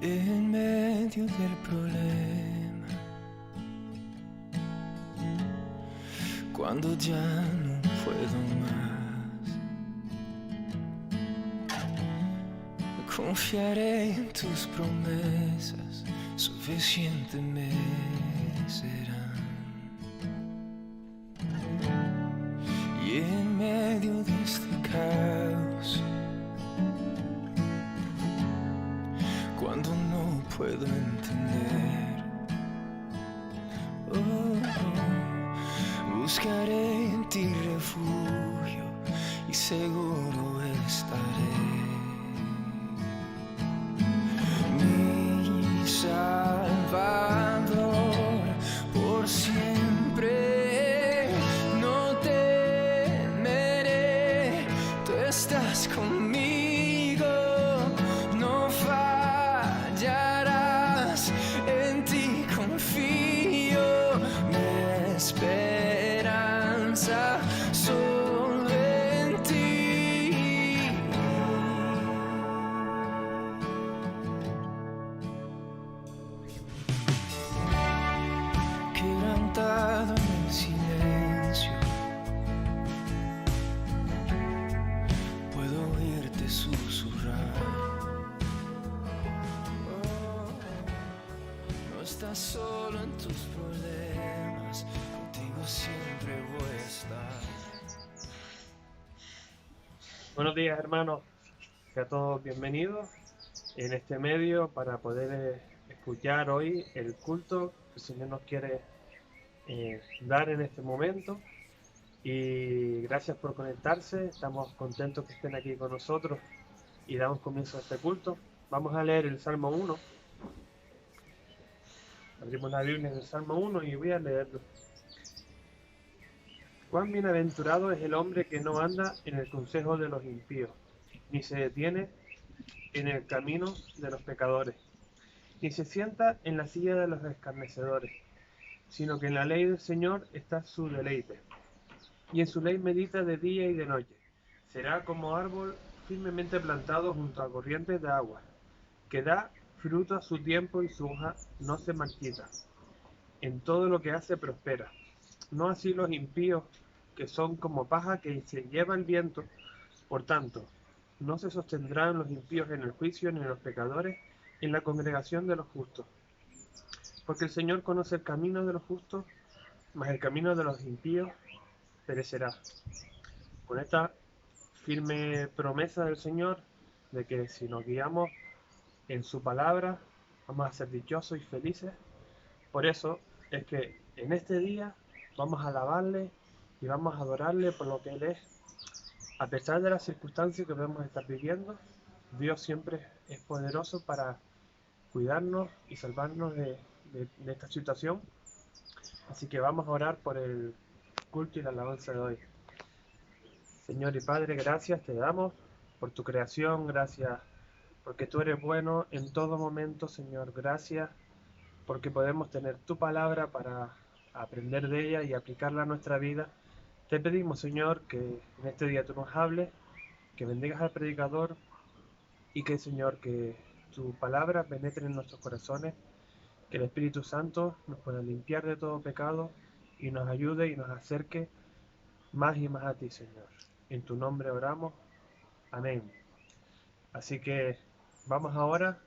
en medio del problema, cuando ya no puedo más. Confiaré en tus promesas, suficiente me serán. Y en medio de este caos, cuando no puedo entender, buscaré en ti refugio y seguro estaré. Mi Salvador, por siempre no temeré, tú estás conmigo, no fallarás, en ti confío, mi esperanza solo en ti. Quebrantado en el silencio, puedo oírte susurrar. No estás solo en tus problemas, contigo siempre voy a estar. Buenos días, hermanos. Sean todos bienvenidos en este medio para poder escuchar hoy el culto que el Señor nos quiere dar en este momento. Y gracias por conectarse. Estamos contentos que estén aquí con nosotros y damos comienzo a este culto. Vamos a leer el Salmo 1. Abrimos la Biblia en el Salmo 1 y voy a leerlo. Cuán bienaventurado es el hombre que no anda en el consejo de los impíos, ni se detiene en el camino de los pecadores, ni se sienta en la silla de los escarnecedores, sino que en la ley del Señor está su deleite, y en su ley medita de día y de noche. Será como árbol firmemente plantado junto a corrientes de agua, que da fruto a su tiempo y su hoja no se marchita. En todo lo que hace prospera. No así los impíos, que son como paja que se lleva el viento. Por tanto, no se sostendrán los impíos en el juicio, ni los pecadores en la congregación de los justos. Porque el Señor conoce el camino de los justos, mas el camino de los impíos perecerá. Con esta firme promesa del Señor de que si nos guiamos en su palabra, vamos a ser dichosos y felices. Por eso es que en este día vamos a alabarle y vamos a adorarle por lo que Él es. A pesar de las circunstancias que podemos estar viviendo, Dios siempre es poderoso para cuidarnos y salvarnos de esta situación. Así que vamos a orar por el culto y la alabanza de hoy. Señor y Padre, gracias te damos por tu creación, gracias porque tú eres bueno en todo momento, Señor. Gracias porque podemos tener tu palabra para aprender de ella y aplicarla a nuestra vida. Te pedimos, Señor, que en este día tú nos hables, que bendigas al predicador y que, Señor, que tu palabra penetre en nuestros corazones, que el Espíritu Santo nos pueda limpiar de todo pecado y nos ayude y nos acerque más y más a ti, Señor. En tu nombre oramos. Amén. Así que vamos ahora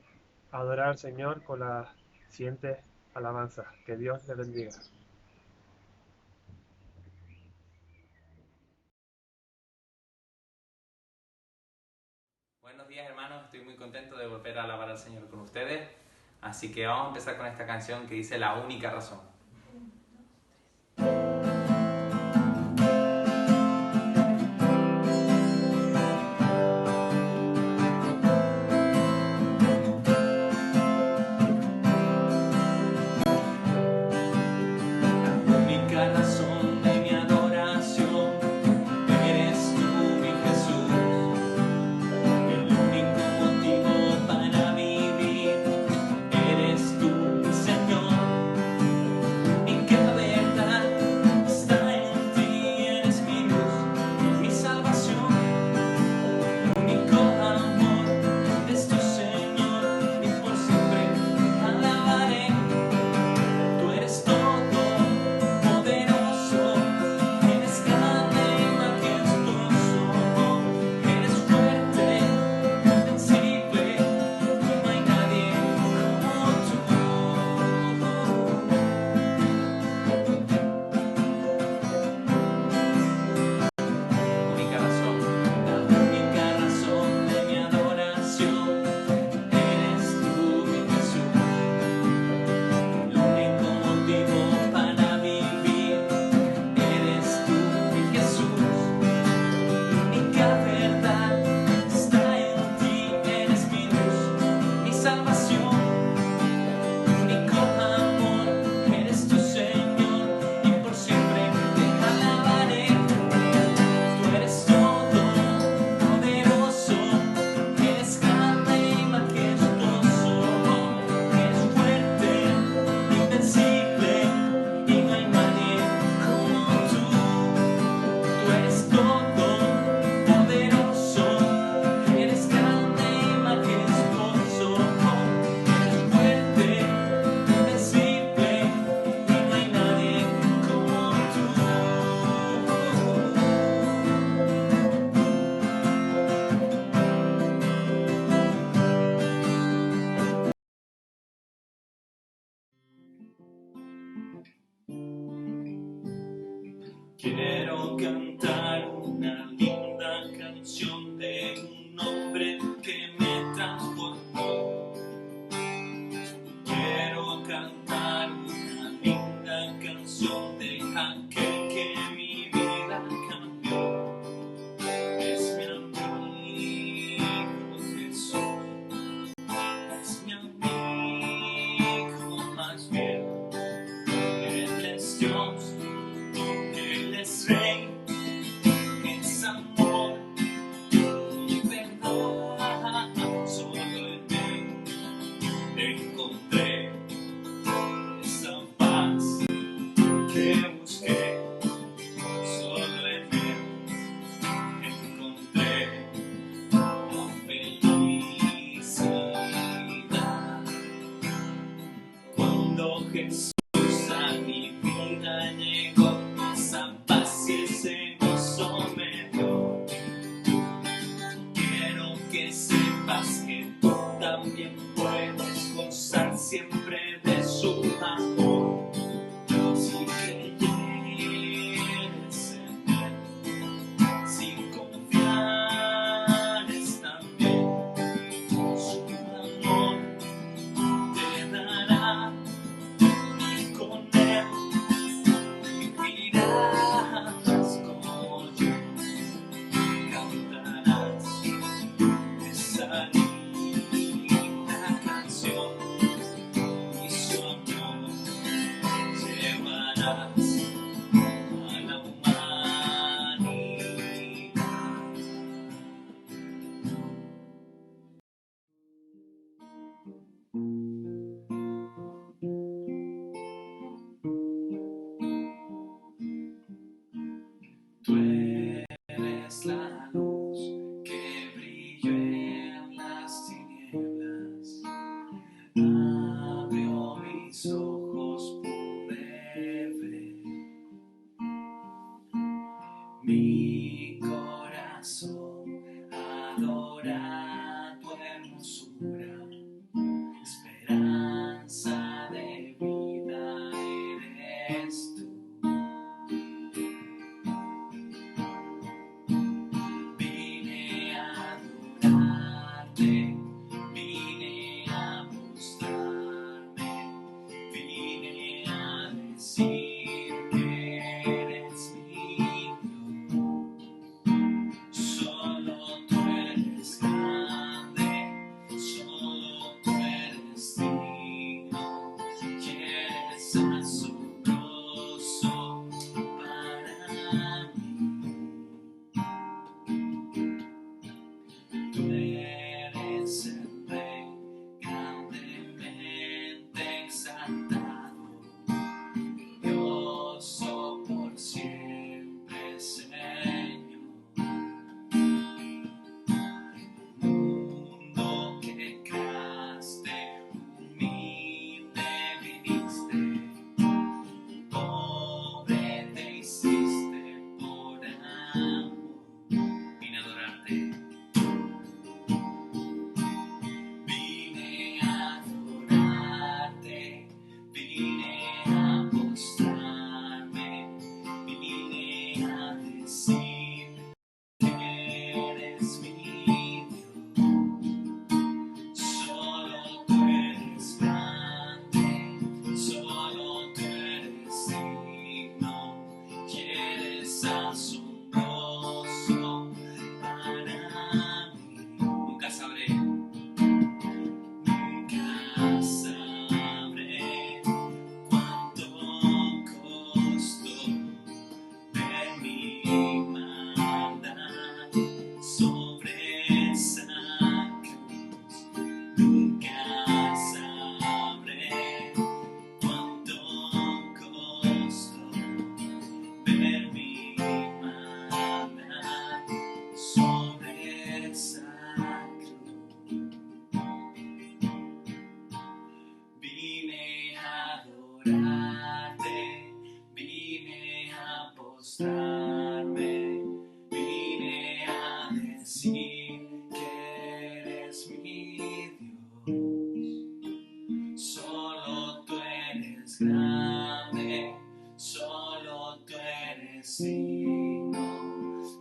a adorar al Señor con las siguientes alabanzas. Que Dios le bendiga. Buenos días, hermanos, estoy muy contento de volver a alabar al Señor con ustedes, así que vamos a empezar con esta canción que dice La única razón. La única razón de mi adoración eres tú, mi Jesús. El único motivo para vivir eres tú, mi Señor. Quiero cantar una linda canción de un hombre que me transformó. Quiero cantar una linda canción de aquel que mi vida cambió. Es mi amigo Jesús, es mi amigo más bien. Él es Dios, Él es Rey, es amor y verdad. Solo en Él encontré esa paz que busqué. Solo en Él encontré la felicidad. Cuando Jesús a mi vida llegó, esa paz y ese gozo me dio. Quiero que sepas que tú también puedes gozar siempre de su amor. Si creyeres en Él, si confiares también, su amor te dará, y con Él vivirás como yo, cantarás esa linda canción y su amor llevarás a la humanidad. Tú eres la luz que brilló en las tinieblas. Abrió mis ojos, pude ver. Mi corazón adora tu hermosura. Esperanza de vida eres tú. Vine a adorarte, vine a mostrarme, vine a decir que eres mi Dios. Solo tú eres grande, solo tú eres digno, y eres asombroso para mí. Tú eres el Rey, grandemente exaltado, glorioso por siempre, Señor. Mundo que creaste, humilde viniste, pobre te hiciste por amor. Vine a adorarte. Vine a adorarte, vine a mostrarme, vine a decir que eres mi Dios. Solo tú eres grande, solo tú eres digno, y eres asombroso para mí. Nunca sabré cuánto costó ver mi maldad sobre esa cruz. Nunca sabré cuánto costó ver mi maldad sobre esa cruz. Vine a adorarte, vine a postrarme, vine a decir que eres mi Dios. Solo tú eres grande, solo tú eres signo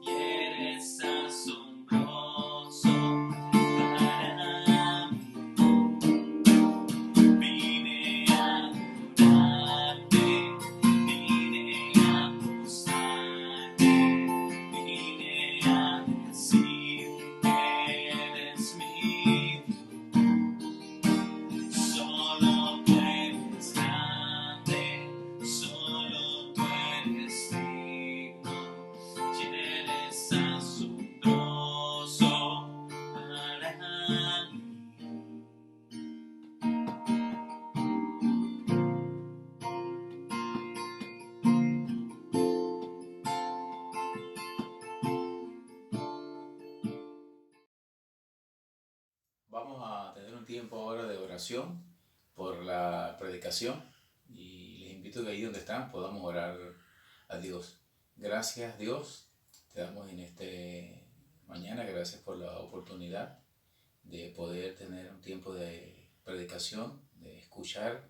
y eres asombroso para mí. Vine a adorarte, vine a posarte, vine a decir que eres mi Dios. Solo tú eres grande, solo tú eres digno, y eres asombroso para mí. Vamos a tener un tiempo ahora de oración por la predicación y les invito a que ahí donde están podamos orar a Dios. Gracias Dios, te damos en este mañana, gracias por la oportunidad de poder tener un tiempo de predicación, de escuchar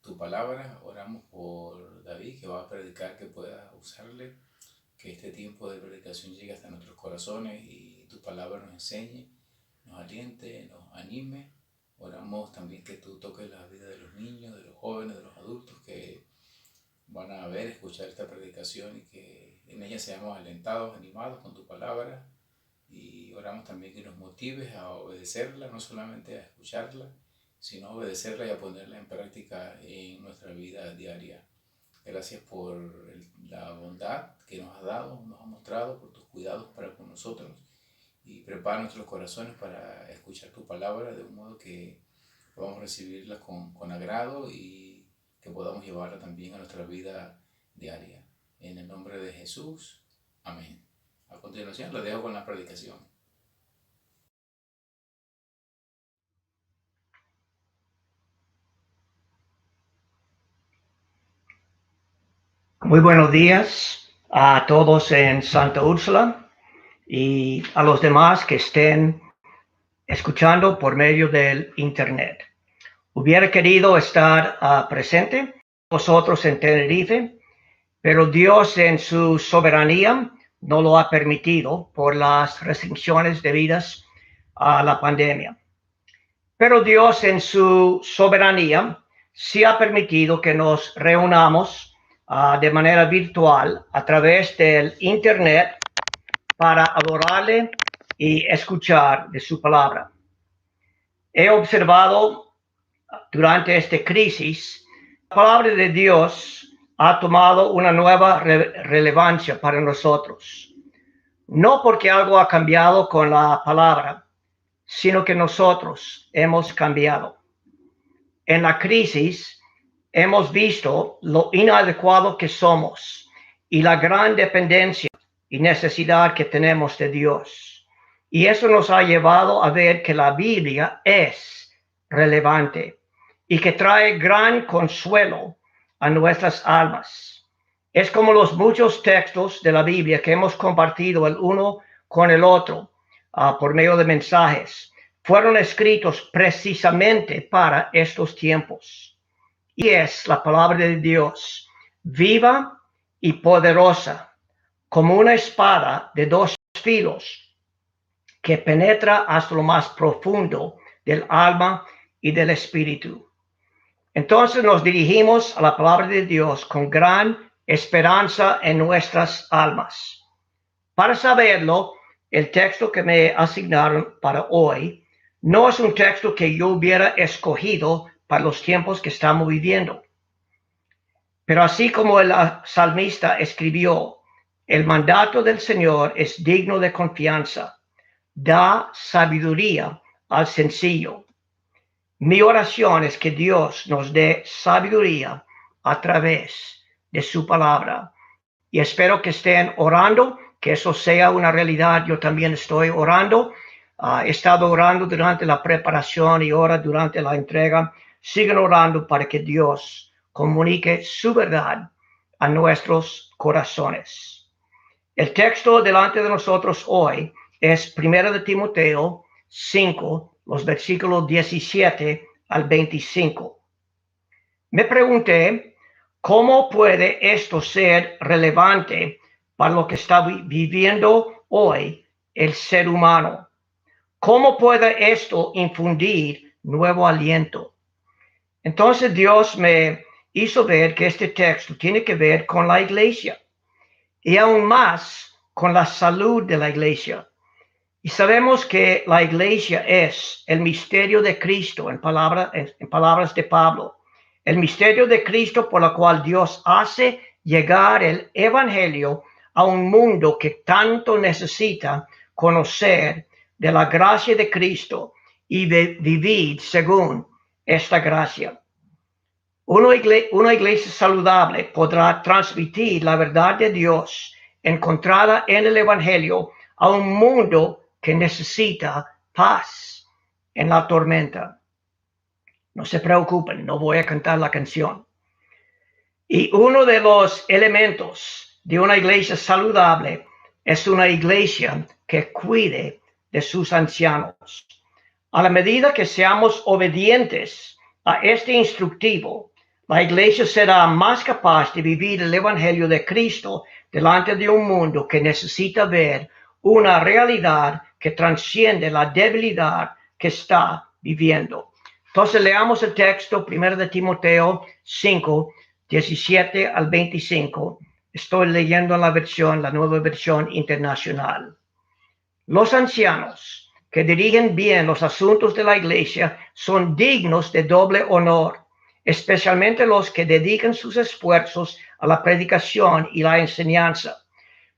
tu palabra. Oramos por David que va a predicar, que pueda usarle, que este tiempo de predicación llegue hasta nuestros corazones y tu palabra nos enseñe, nos aliente, nos anime. Oramos también que tú toques la vida de los niños, de los jóvenes, de los adultos que van a ver, escuchar esta predicación y que en ella seamos alentados, animados con tu palabra. Y oramos también que nos motives a obedecerla, no solamente a escucharla, sino a obedecerla y a ponerla en práctica en nuestra vida diaria. Gracias por la bondad que nos has dado, nos has mostrado, por tus cuidados para con nosotros. Y prepara nuestros corazones para escuchar tu palabra de un modo que podamos recibirla con agrado y que podamos llevarla también a nuestra vida diaria. En el nombre de Jesús, amén. A continuación, lo dejo con la predicación. Muy buenos días a todos en Santa Úrsula y a los demás que estén escuchando por medio del Internet. Hubiera querido estar presente vosotros en Tenerife, pero Dios en su soberanía no lo ha permitido por las restricciones debidas a la pandemia. Pero Dios en su soberanía sí ha permitido que nos reunamos de manera virtual a través del Internet para adorarle y escuchar de su palabra. He observado durante esta crisis, la palabra de Dios ha tomado una nueva relevancia para nosotros. No porque algo ha cambiado con la palabra, sino que nosotros hemos cambiado. En la crisis hemos visto lo inadecuado que somos y la gran dependencia y necesidad que tenemos de Dios. Y eso nos ha llevado a ver que la Biblia es relevante y que trae gran consuelo a nuestras almas. Es como los muchos textos de la Biblia que hemos compartido el uno con el otro por medio de mensajes. Fueron escritos precisamente para estos tiempos. Y es la palabra de Dios, viva y poderosa, como una espada de dos filos, que penetra hasta lo más profundo del alma y del espíritu. Entonces nos dirigimos a la palabra de Dios con gran esperanza en nuestras almas. Para saberlo, el texto que me asignaron para hoy no es un texto que yo hubiera escogido para los tiempos que estamos viviendo. Pero así como el salmista escribió, el mandato del Señor es digno de confianza, da sabiduría al sencillo. Mi oración es que Dios nos dé sabiduría a través de su palabra. Y espero que estén orando, que eso sea una realidad. Yo también estoy orando. He estado orando durante la preparación y ahora durante la entrega. Sigan orando para que Dios comunique su verdad a nuestros corazones. El texto delante de nosotros hoy es 1 de Timoteo 5, los versículos 17 al 25. Me pregunté, ¿cómo puede esto ser relevante para lo que está viviendo hoy el ser humano. ¿Cómo puede esto infundir nuevo aliento? Entonces Dios me hizo ver que este texto tiene que ver con la iglesia y aún más con la salud de la iglesia. Y sabemos que la iglesia es el misterio de Cristo, en palabras de Pablo. El misterio de Cristo por el cual Dios hace llegar el evangelio a un mundo que tanto necesita conocer de la gracia de Cristo y vivir según esta gracia. Una iglesia saludable podrá transmitir la verdad de Dios encontrada en el evangelio a un mundo que necesita paz en la tormenta. No se preocupen, no voy a cantar la canción. Y uno de los elementos de una iglesia saludable es una iglesia que cuide de sus ancianos. A la medida que seamos obedientes a este instructivo, la iglesia será más capaz de vivir el evangelio de Cristo delante de un mundo que necesita ver una realidad que trasciende la debilidad que está viviendo. Entonces leamos el texto 1 de Timoteo 5, 17 al 25. Estoy leyendo la nueva versión internacional. Los ancianos que dirigen bien los asuntos de la iglesia son dignos de doble honor, especialmente los que dedican sus esfuerzos a la predicación y la enseñanza.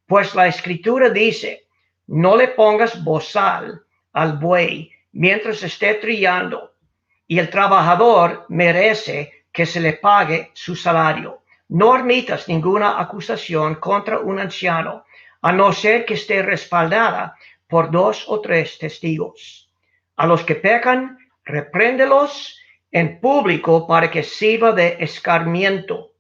Pues la Escritura dice: no le pongas bozal al buey mientras esté trillando, y el trabajador merece que se le pague su salario. No admitas ninguna acusación contra un anciano, a no ser que esté respaldada por 2 o 3 testigos. A los que pecan, repréndelos en público para que sirva de escarmiento.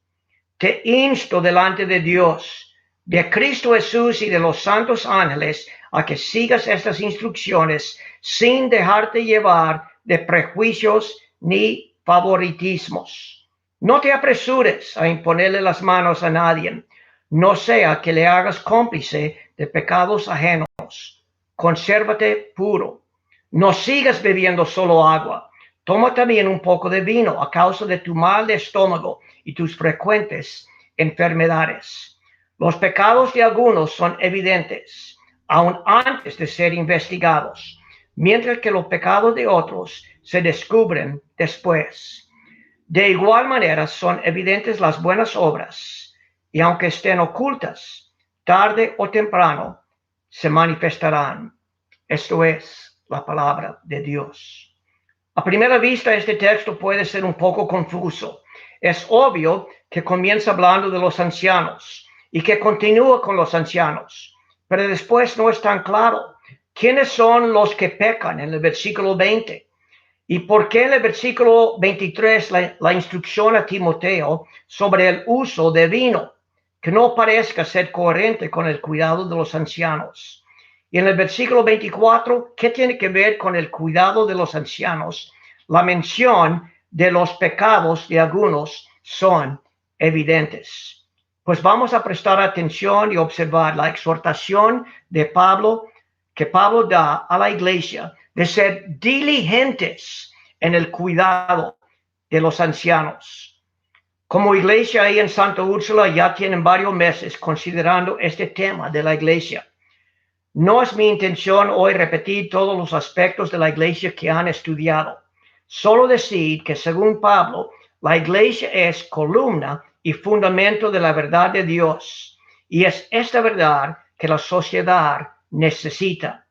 Te insto delante de Dios, de Cristo Jesús y de los santos ángeles, a que sigas estas instrucciones sin dejarte llevar de prejuicios ni favoritismos. No te apresures a imponerle las manos a nadie, no sea que le hagas cómplice de pecados ajenos. Consérvate puro. No sigas bebiendo solo agua. Toma también un poco de vino a causa de tu mal de estómago y tus frecuentes enfermedades. Los pecados de algunos son evidentes, aún antes de ser investigados, mientras que los pecados de otros se descubren después. De igual manera son evidentes las buenas obras, y aunque estén ocultas, tarde o temprano se manifestarán. Esto es la palabra de Dios. A primera vista, este texto puede ser un poco confuso. Es obvio que comienza hablando de los ancianos y que continúa con los ancianos, pero después no es tan claro quiénes son los que pecan en el versículo 20 y por qué en el versículo 23 la instrucción a Timoteo sobre el uso de vino, que no parezca ser coherente con el cuidado de los ancianos. Y en el versículo 24, ¿qué tiene que ver con el cuidado de los ancianos? La mención de los pecados de algunos son evidentes. Pues vamos a prestar atención y observar la exhortación de Pablo, que Pablo da a la iglesia, de ser diligentes en el cuidado de los ancianos. Como iglesia ahí en Santa Úrsula ya tienen varios meses considerando este tema de la iglesia. No es mi intención hoy repetir todos los aspectos de la iglesia que han estudiado. Solo decir que según Pablo, la iglesia es columna y fundamento de la verdad de Dios. Y es esta verdad que la sociedad necesita.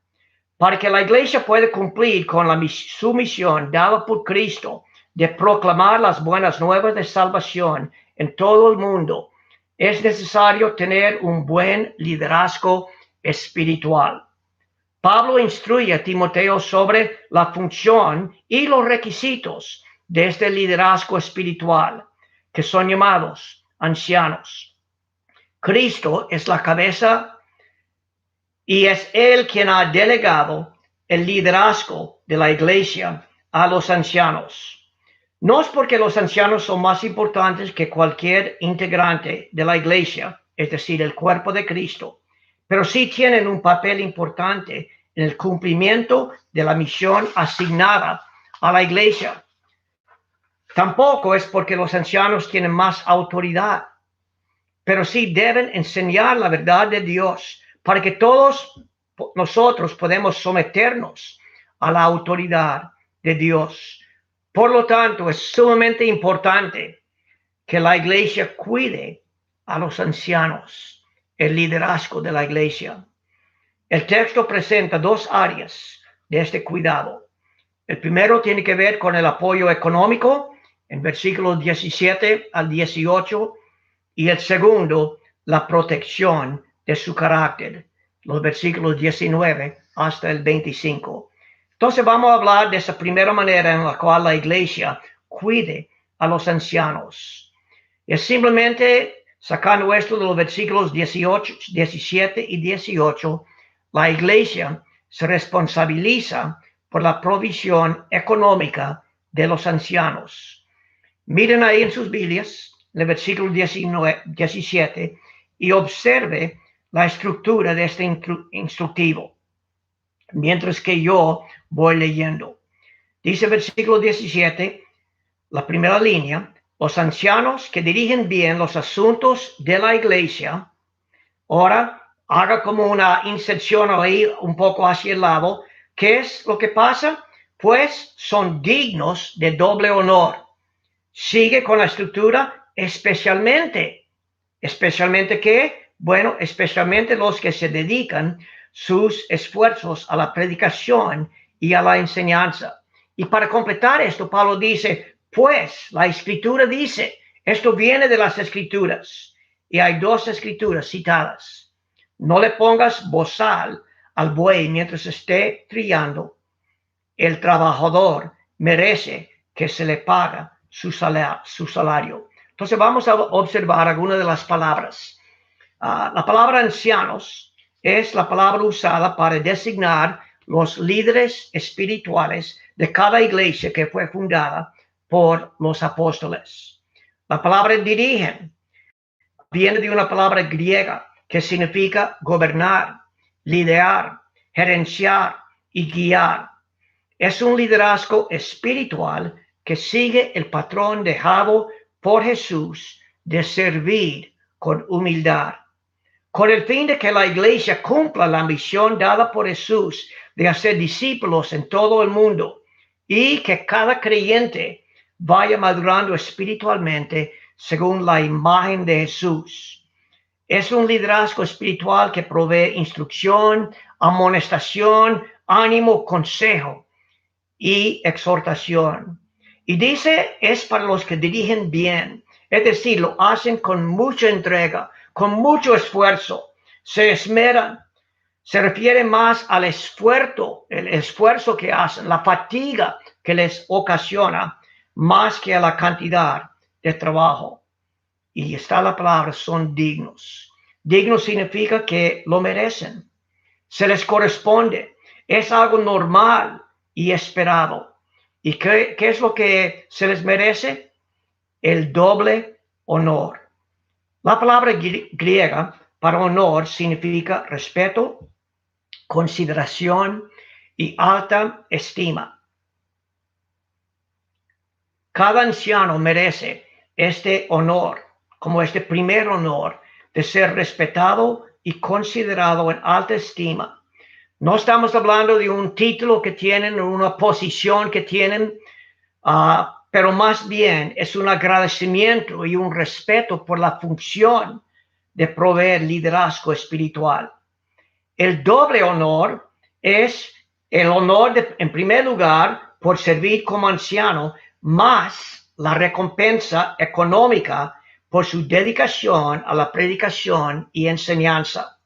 Para que la iglesia pueda cumplir con su misión dada por Cristo de proclamar las buenas nuevas de salvación en todo el mundo, es necesario tener un buen liderazgo espiritual. Pablo instruye a Timoteo sobre la función y los requisitos de este liderazgo espiritual, que son llamados ancianos. Cristo es la cabeza y es Él quien ha delegado el liderazgo de la iglesia a los ancianos. No es porque los ancianos son más importantes que cualquier integrante de la iglesia, es decir, el cuerpo de Cristo, pero sí tienen un papel importante en el cumplimiento de la misión asignada a la iglesia. Tampoco es porque los ancianos tienen más autoridad, pero sí deben enseñar la verdad de Dios para que todos nosotros podemos someternos a la autoridad de Dios. Por lo tanto, es sumamente importante que la iglesia cuide a los ancianos, el liderazgo de la iglesia. El texto presenta dos áreas de este cuidado. El primero tiene que ver con el apoyo económico, en versículos 17 al 18, y el segundo, la protección de su carácter, los versículos 19 hasta el 25. Entonces vamos a hablar de esa primera manera en la cual la iglesia cuide a los ancianos. Es simplemente sacando esto de los versículos 18, 17 y 18, la iglesia se responsabiliza por la provisión económica de los ancianos. Miren ahí en sus Biblias, en el versículo 17, y observe la estructura de este instructivo, mientras que yo voy leyendo. Dice el versículo 17, la primera línea: los ancianos que dirigen bien los asuntos de la iglesia. Ahora, haga como una inserción ahí un poco hacia el lado. ¿Qué es lo que pasa? Pues son dignos de doble honor. Sigue con la estructura, especialmente ¿qué? Bueno, especialmente los que se dedican sus esfuerzos a la predicación y a la enseñanza. Y para completar esto, Pablo dice, pues la escritura dice, esto viene de las escrituras, y hay dos escrituras citadas. No le pongas bozal al buey mientras esté trillando. El trabajador merece que se le paga su salario. Entonces vamos a observar algunas de las palabras. La palabra ancianos es la palabra usada para designar los líderes espirituales de cada iglesia que fue fundada por los apóstoles. La palabra dirigen viene de una palabra griega que significa gobernar, liderar, gerenciar y guiar. Es un liderazgo espiritual que sigue el patrón dejado por Jesús de servir con humildad, con el fin de que la iglesia cumpla la misión dada por Jesús de hacer discípulos en todo el mundo y que cada creyente vaya madurando espiritualmente según la imagen de Jesús. Es un liderazgo espiritual que provee instrucción, amonestación, ánimo, consejo y exhortación. Y dice, es para los que dirigen bien, es decir, lo hacen con mucha entrega, con mucho esfuerzo, se esmeran. Se refiere más al esfuerzo, el esfuerzo que hacen, la fatiga que les ocasiona, más que a la cantidad de trabajo. Y está la palabra, son dignos. Dignos significa que lo merecen, se les corresponde, es algo normal y esperado. ¿Y qué es lo que se les merece? El doble honor. La palabra griega para honor significa respeto, consideración y alta estima. Cada anciano merece este honor, como este primer honor de ser respetado y considerado en alta estima. No estamos hablando de un título que tienen o una posición que tienen, pero más bien es un agradecimiento y un respeto por la función de proveer liderazgo espiritual. El doble honor es el honor, en primer lugar, por servir como anciano, más la recompensa económica por su dedicación a la predicación y enseñanza.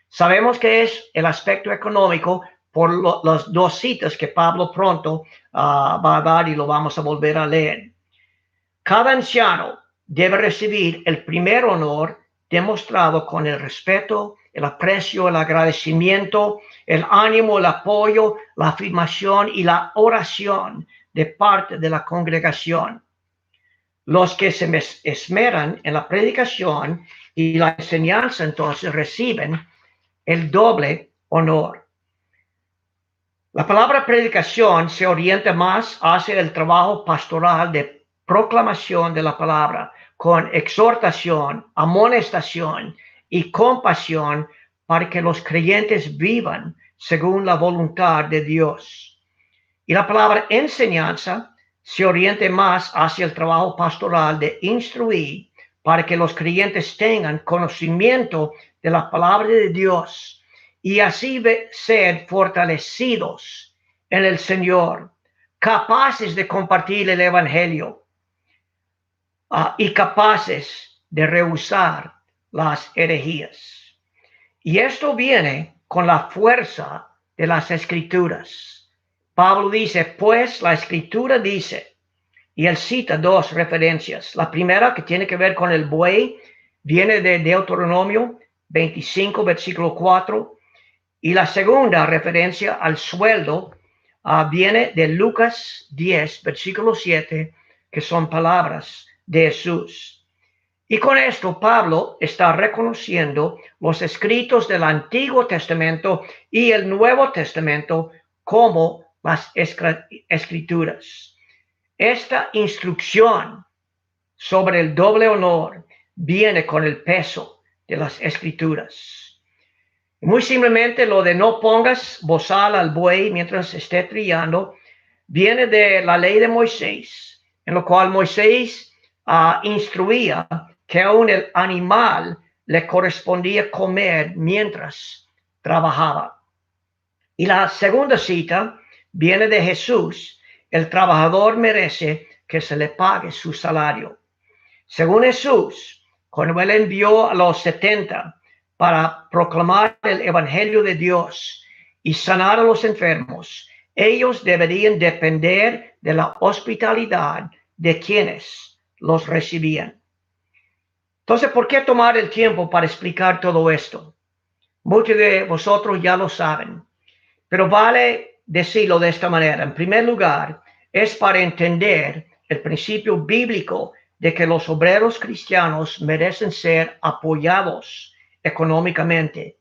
Sabemos que es el aspecto económico por las dos citas que Pablo pronto va a dar y lo vamos a volver a leer. Cada anciano debe recibir el primer honor demostrado con el respeto, el aprecio, el agradecimiento, el ánimo, el apoyo, la afirmación y la oración de parte de la congregación. Los que se esmeran en la predicación y la enseñanza entonces reciben el doble honor. La palabra predicación se orienta más hacia el trabajo pastoral de proclamación de la palabra, con exhortación, amonestación y compasión para que los creyentes vivan según la voluntad de Dios. Y la palabra enseñanza se orienta más hacia el trabajo pastoral de instruir para que los creyentes tengan conocimiento de la palabra de Dios y así ser fortalecidos en el Señor, capaces de compartir el Evangelio y capaces de rehusar las herejías. Y esto viene con la fuerza de las Escrituras. Pablo dice, pues la Escritura dice, y él cita dos referencias. La primera, que tiene que ver con el buey, viene de Deuteronomio 25, versículo 4. Y la segunda referencia al sueldo viene de Lucas 10, versículo 7, que son palabras de Jesús. Y con esto Pablo está reconociendo los escritos del Antiguo Testamento y el Nuevo Testamento como las Escrituras. Esta instrucción sobre el doble honor viene con el peso de las Escrituras. Muy simplemente lo de no pongas bozal al buey mientras esté trillando viene de la ley de Moisés, en lo cual Moisés instruía que aún el animal le correspondía comer mientras trabajaba. Y la segunda cita viene de Jesús: el trabajador merece que se le pague su salario. Según Jesús, cuando él envió a los 70 para proclamar el Evangelio de Dios y sanar a los enfermos, ellos deberían depender de la hospitalidad de quienes los recibían. Entonces, ¿por qué tomar el tiempo para explicar todo esto? Muchos de vosotros ya lo saben, pero vale decirlo de esta manera. En primer lugar, es para entender el principio bíblico de que los obreros cristianos merecen ser apoyados económicamente.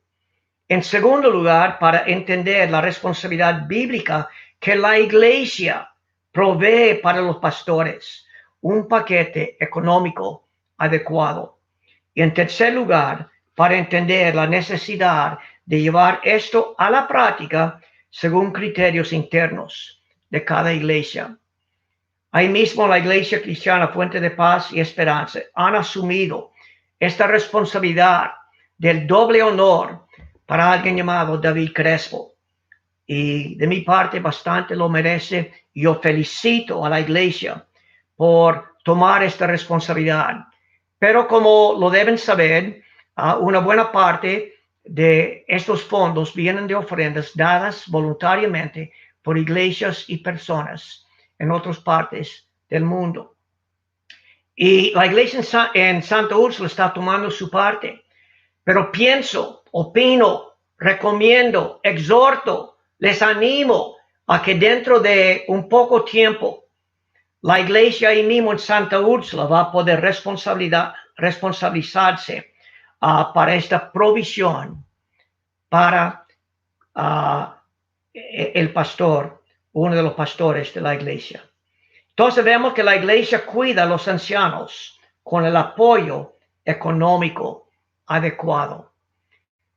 En segundo lugar, para entender la responsabilidad bíblica que la iglesia provee para los pastores un paquete económico adecuado. Y en tercer lugar, para entender la necesidad de llevar esto a la práctica según criterios internos de cada iglesia. Ahí mismo la Iglesia Cristiana Fuente de Paz y Esperanza han asumido esta responsabilidad del doble honor para alguien llamado David Crespo. Y de mi parte bastante lo merece. Yo felicito a la Iglesia por tomar esta responsabilidad. Pero como lo deben saber, una buena parte de estos fondos vienen de ofrendas dadas voluntariamente por iglesias y personas en otras partes del mundo. Y la iglesia en Santa Úrsula está tomando su parte. Pero pienso, opino, recomiendo, exhorto, les animo a que dentro de un poco tiempo la iglesia ahí mismo en Santa Úrsula va a poder responsabilizarse para esta provisión para el pastor, uno de los pastores de la iglesia. Entonces vemos que la iglesia cuida a los ancianos con el apoyo económico adecuado.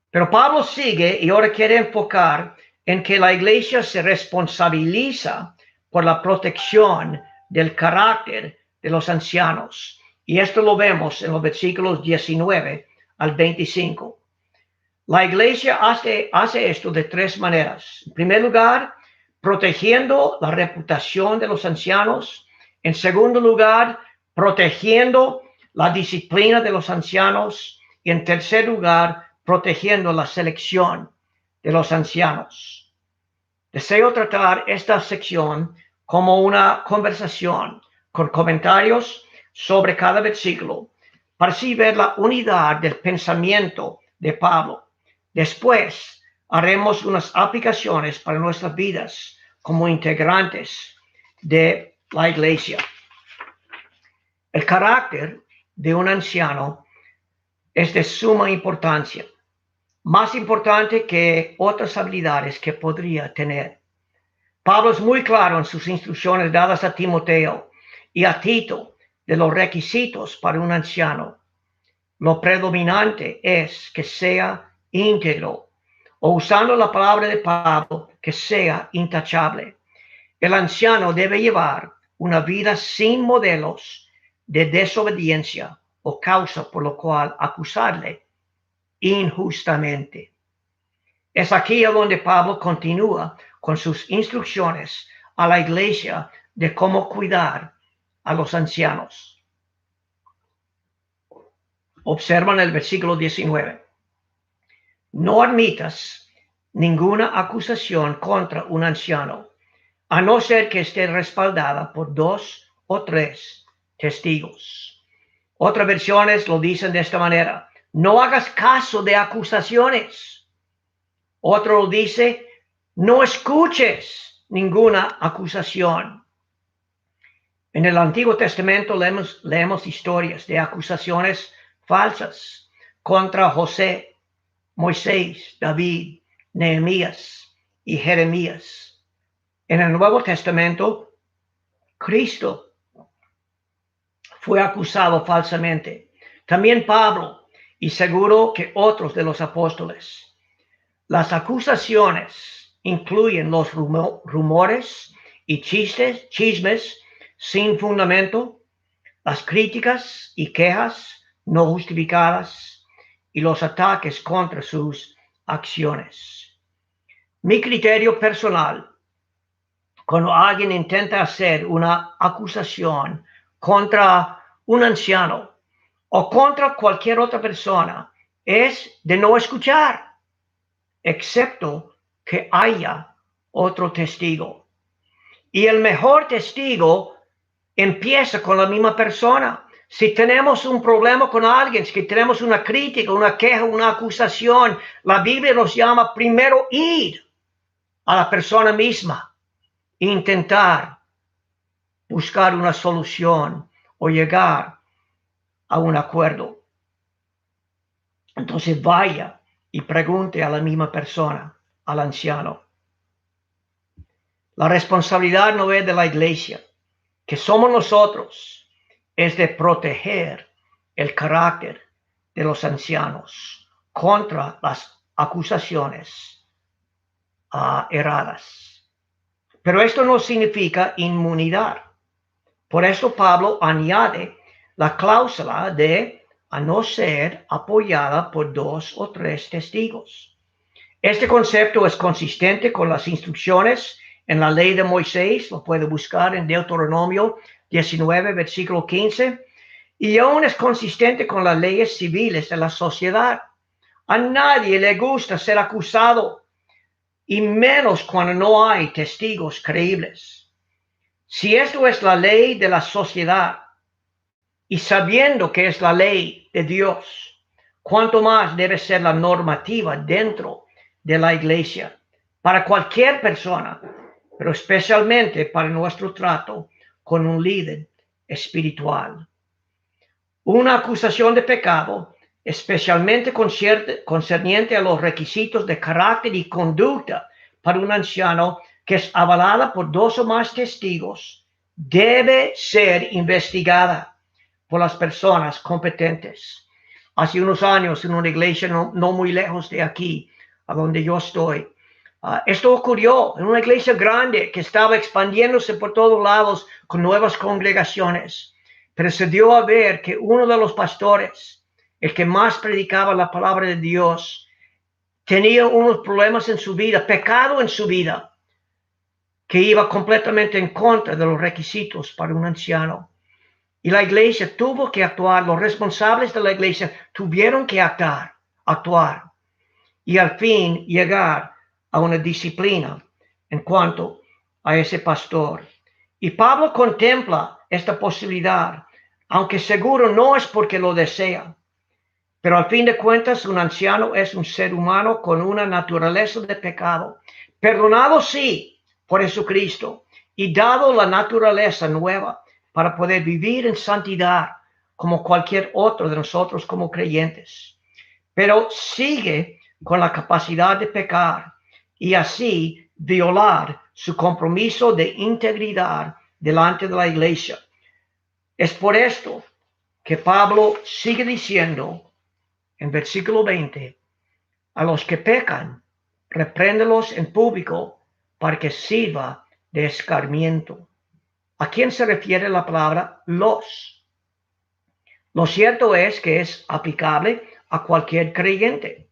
Pero Pablo sigue y ahora quiere enfocar en que la iglesia se responsabiliza por la protección del carácter de los ancianos. Y esto lo vemos en los versículos 19 al 25. La iglesia hace esto de tres maneras. En primer lugar, protegiendo la reputación de los ancianos. En segundo lugar, protegiendo la disciplina de los ancianos. Y en tercer lugar, protegiendo la selección de los ancianos. Deseo tratar esta sección como una conversación con comentarios sobre cada versículo para así ver la unidad del pensamiento de Pablo. Después haremos unas aplicaciones para nuestras vidas como integrantes de la iglesia. El carácter de un anciano es de suma importancia, más importante que otras habilidades que podría tener. Pablo es muy claro en sus instrucciones dadas a Timoteo y a Tito de los requisitos para un anciano. Lo predominante es que sea íntegro, o usando la palabra de Pablo, que sea intachable. El anciano debe llevar una vida sin modelos de desobediencia o causa por lo cual acusarle injustamente. Es aquí a donde Pablo continúa con sus instrucciones a la iglesia de cómo cuidar a los ancianos. Observan el versículo 19. No admitas ninguna acusación contra un anciano, a no ser que esté respaldada por 2 o 3 testigos. Otras versiones lo dicen de esta manera: no hagas caso de acusaciones. Otro lo dice: no escuches ninguna acusación. En el Antiguo Testamento leemos historias de acusaciones falsas contra José, Moisés, David, Nehemías y Jeremías. En el Nuevo Testamento, Cristo fue acusado falsamente. También Pablo y seguro que otros de los apóstoles. Las acusaciones incluyen los rumores y chismes sin fundamento, las críticas y quejas no justificadas y los ataques contra sus acciones. Mi criterio personal, cuando alguien intenta hacer una acusación contra un anciano o contra cualquier otra persona, es de no escuchar, excepto que haya otro testigo. Y el mejor testigo empieza con la misma persona. Si tenemos un problema con alguien, si tenemos una crítica, una queja, una acusación, la Biblia nos llama primero ir a la persona misma, intentar buscar una solución o llegar a un acuerdo. Entonces vaya y pregunte a la misma persona, al anciano. La responsabilidad no es de la iglesia, que somos nosotros, es de proteger el carácter de los ancianos contra las acusaciones erradas. Pero esto no significa inmunidad. Por eso Pablo añade la cláusula de a no ser apoyada por 2 o 3 testigos. Este concepto es consistente con las instrucciones en la ley de Moisés, lo puede buscar en Deuteronomio 19, versículo 15, y aún es consistente con las leyes civiles de la sociedad. A nadie le gusta ser acusado, y menos cuando no hay testigos creíbles. Si esto es la ley de la sociedad, y sabiendo que es la ley de Dios, cuánto más debe ser la normativa dentro de la iglesia para cualquier persona, pero especialmente para nuestro trato con un líder espiritual. Una acusación de pecado, especialmente concerniente a los requisitos de carácter y conducta para un anciano que es avalada por 2 o más testigos, debe ser investigada por las personas competentes. Hace unos años en una iglesia no muy lejos de aquí, a donde yo estoy, esto ocurrió en una iglesia grande que estaba expandiéndose por todos lados con nuevas congregaciones. Pero se dio a ver que uno de los pastores, el que más predicaba la palabra de Dios, tenía unos problemas en su vida, pecado en su vida, que iba completamente en contra de los requisitos para un anciano. Y la iglesia tuvo que actuar, los responsables de la iglesia tuvieron que actuar y al fin llegar a una disciplina en cuanto a ese pastor. Y Pablo contempla esta posibilidad, aunque seguro no es porque lo desea. Pero al fin de cuentas, un anciano es un ser humano con una naturaleza de pecado, perdonado sí por Jesucristo y dado la naturaleza nueva para poder vivir en santidad como cualquier otro de nosotros como creyentes, pero sigue con la capacidad de pecar y así violar su compromiso de integridad delante de la iglesia. Es por esto que Pablo sigue diciendo en versículo 20, a los que pecan, repréndelos en público para que sirva de escarmiento. ¿A quién se refiere la palabra los? Lo cierto es que es aplicable a cualquier creyente.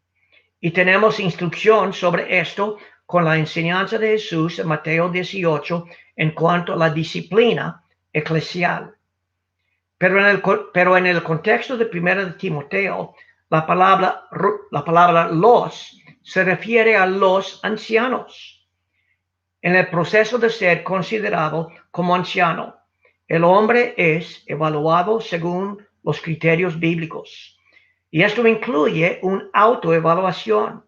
Y tenemos instrucción sobre esto con la enseñanza de Jesús en Mateo 18 en cuanto a la disciplina eclesial. Pero en el contexto de 1 de Timoteo, la palabra los se refiere a los ancianos. En el proceso de ser considerado como anciano, el hombre es evaluado según los criterios bíblicos. Y esto incluye una autoevaluación.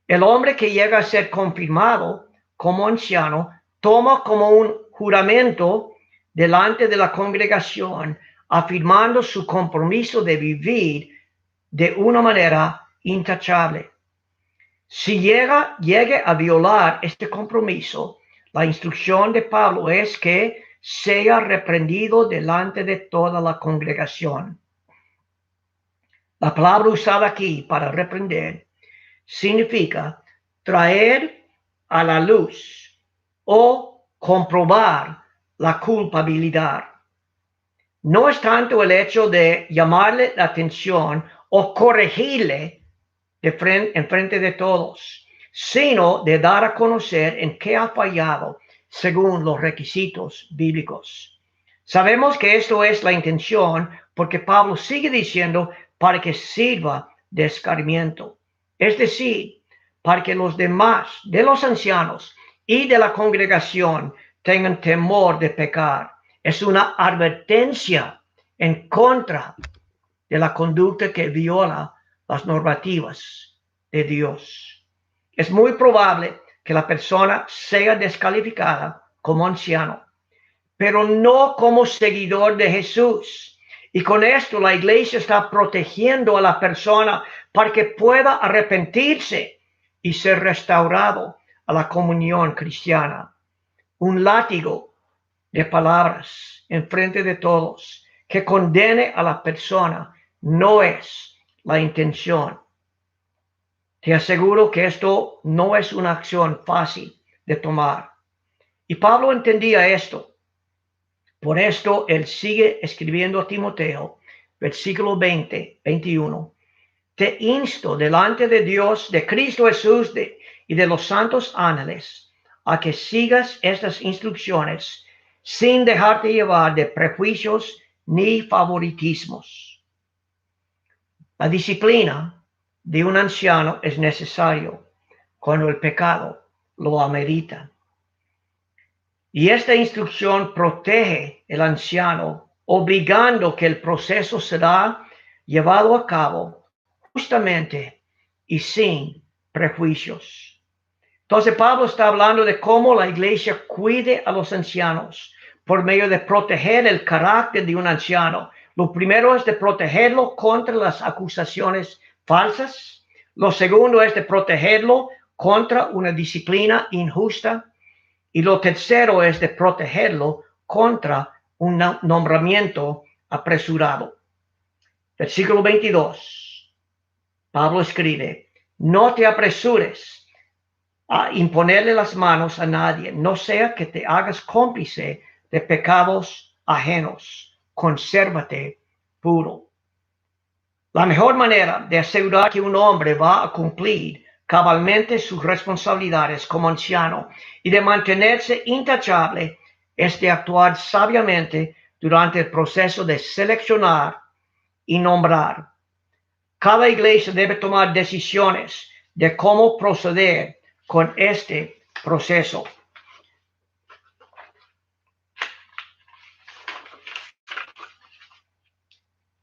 El hombre que llega a ser confirmado como anciano toma como un juramento delante de la congregación, afirmando su compromiso de vivir de una manera intachable. Si llegue a violar este compromiso, la instrucción de Pablo es que sea reprendido delante de toda la congregación. La palabra usada aquí para reprender significa traer a la luz o comprobar la culpabilidad. No es tanto el hecho de llamarle la atención o corregirle en frente de todos, sino de dar a conocer en qué ha fallado según los requisitos bíblicos. Sabemos que esto es la intención porque Pablo sigue diciendo para que sirva de escarmiento, es decir, para que los demás de los ancianos y de la congregación tengan temor de pecar. Es una advertencia en contra de la conducta que viola las normativas de Dios. Es muy probable que la persona sea descalificada como anciano, pero no como seguidor de Jesús. Y con esto la iglesia está protegiendo a la persona para que pueda arrepentirse y ser restaurado a la comunión cristiana. Un látigo de palabras en frente de todos que condene a la persona no es la intención. Te aseguro que esto no es una acción fácil de tomar. Y Pablo entendía esto. Por esto él sigue escribiendo a Timoteo, versículo 21. Te insto delante de Dios, de Cristo Jesús y de los santos ángeles, a que sigas estas instrucciones sin dejarte llevar de prejuicios ni favoritismos. La disciplina de un anciano es necesario cuando el pecado lo amerita. Y esta instrucción protege al anciano, obligando que el proceso será llevado a cabo justamente y sin prejuicios. Entonces Pablo está hablando de cómo la iglesia cuide a los ancianos por medio de proteger el carácter de un anciano. Lo primero es de protegerlo contra las acusaciones falsas. Lo segundo es de protegerlo contra una disciplina injusta. Y lo tercero es de protegerlo contra un nombramiento apresurado. Versículo 22. Pablo escribe, no te apresures a imponerle las manos a nadie, no sea que te hagas cómplice de pecados ajenos. Consérvate puro. La mejor manera de asegurar que un hombre va a cumplir cabalmente sus responsabilidades como anciano y de mantenerse intachable es de actuar sabiamente durante el proceso de seleccionar y nombrar. Cada iglesia debe tomar decisiones de cómo proceder con este proceso.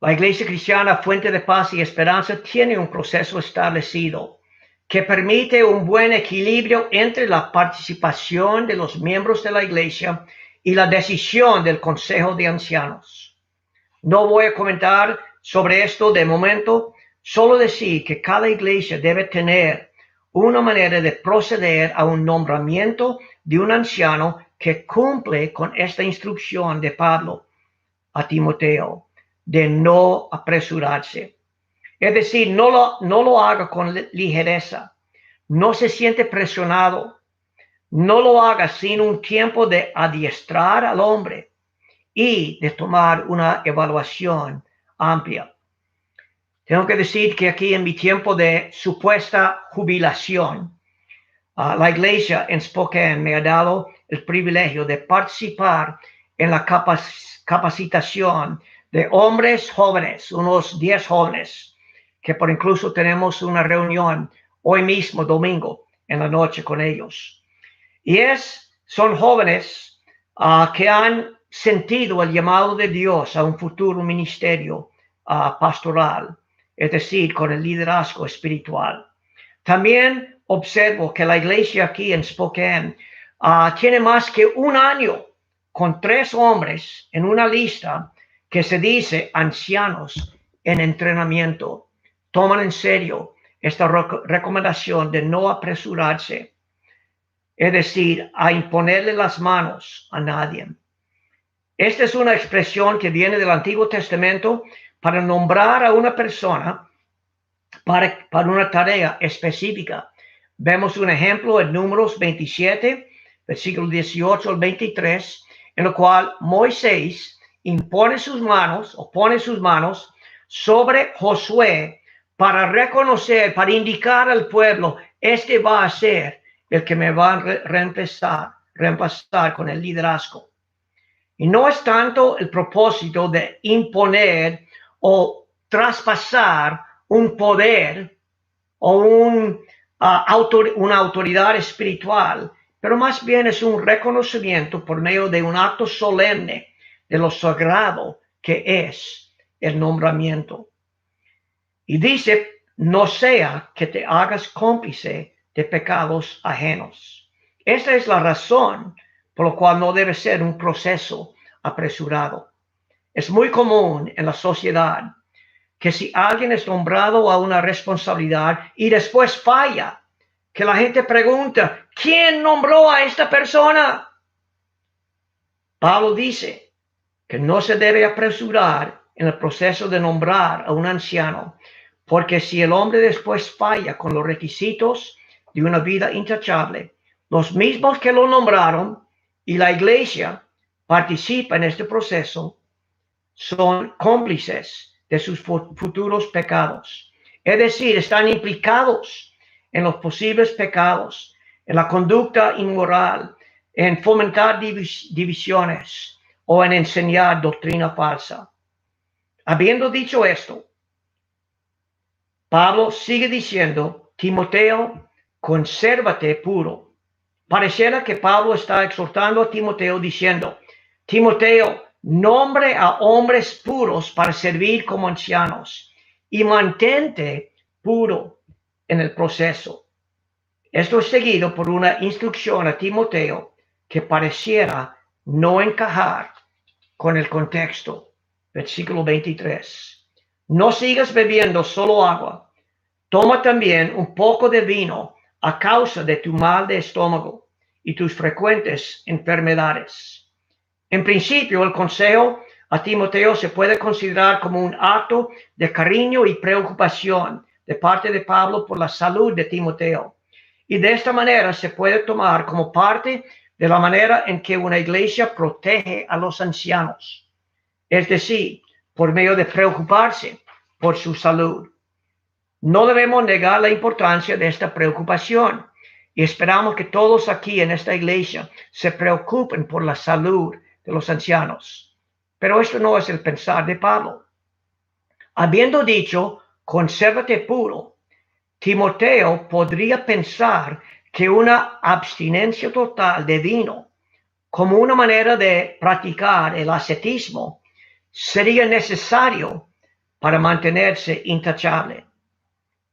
La Iglesia Cristiana Fuente de Paz y Esperanza tiene un proceso establecido que permite un buen equilibrio entre la participación de los miembros de la iglesia y la decisión del Consejo de Ancianos. No voy a comentar sobre esto de momento, solo decir que cada iglesia debe tener una manera de proceder a un nombramiento de un anciano que cumple con esta instrucción de Pablo a Timoteo de no apresurarse. Es decir, no lo haga con ligereza, no se siente presionado, no lo haga sin un tiempo de adiestrar al hombre y de tomar una evaluación amplia. Tengo que decir que aquí en mi tiempo de supuesta jubilación, la iglesia en Spokane me ha dado el privilegio de participar en la capacitación de hombres jóvenes, unos 10 jóvenes, que por incluso tenemos una reunión hoy mismo, domingo, en la noche con ellos. Y son jóvenes que han sentido el llamado de Dios a un futuro ministerio pastoral, es decir, con el liderazgo espiritual. También observo que la iglesia aquí en Spokane tiene más que un año con 3 hombres en una lista que se dice ancianos en entrenamiento. Toman en serio esta recomendación de no apresurarse, es decir, a imponerle las manos a nadie. Esta es una expresión que viene del Antiguo Testamento para nombrar a una persona para una tarea específica. Vemos un ejemplo en Números 27, versículo 18 al 23, en el cual Moisés pone sus manos sobre Josué para reconocer, para indicar al pueblo, este va a ser el que me va a reemplazar con el liderazgo. Y no es tanto el propósito de imponer o traspasar un poder o una autoridad espiritual, pero más bien es un reconocimiento por medio de un acto solemne de lo sagrado que es el nombramiento. Y dice, no sea que te hagas cómplice de pecados ajenos. Esta es la razón por la cual no debe ser un proceso apresurado. Es muy común en la sociedad que si alguien es nombrado a una responsabilidad y después falla, que la gente pregunta, ¿quién nombró a esta persona? Pablo dice que no se debe apresurar en el proceso de nombrar a un anciano, porque si el hombre después falla con los requisitos de una vida intachable, los mismos que lo nombraron y la iglesia participa en este proceso son cómplices de sus futuros pecados. Es decir, están implicados en los posibles pecados, en la conducta inmoral, en fomentar divisiones o en enseñar doctrina falsa. Habiendo dicho esto, Pablo sigue diciendo, Timoteo, consérvate puro. Pareciera que Pablo está exhortando a Timoteo diciendo, Timoteo, nombre a hombres puros para servir como ancianos y mantente puro en el proceso. Esto es seguido por una instrucción a Timoteo que pareciera no encajar con el contexto. Versículo 23. No sigas bebiendo solo agua. Toma también un poco de vino a causa de tu mal de estómago y tus frecuentes enfermedades. En principio, el consejo a Timoteo se puede considerar como un acto de cariño y preocupación de parte de Pablo por la salud de Timoteo. Y de esta manera se puede tomar como parte de la manera en que una iglesia protege a los ancianos. Es decir, por medio de preocuparse por su salud. No debemos negar la importancia de esta preocupación y esperamos que todos aquí en esta iglesia se preocupen por la salud de los ancianos. Pero esto no es el pensar de Pablo. Habiendo dicho, consérvate puro, Timoteo podría pensar que una abstinencia total de vino como una manera de practicar el ascetismo sería necesario para mantenerse intachable.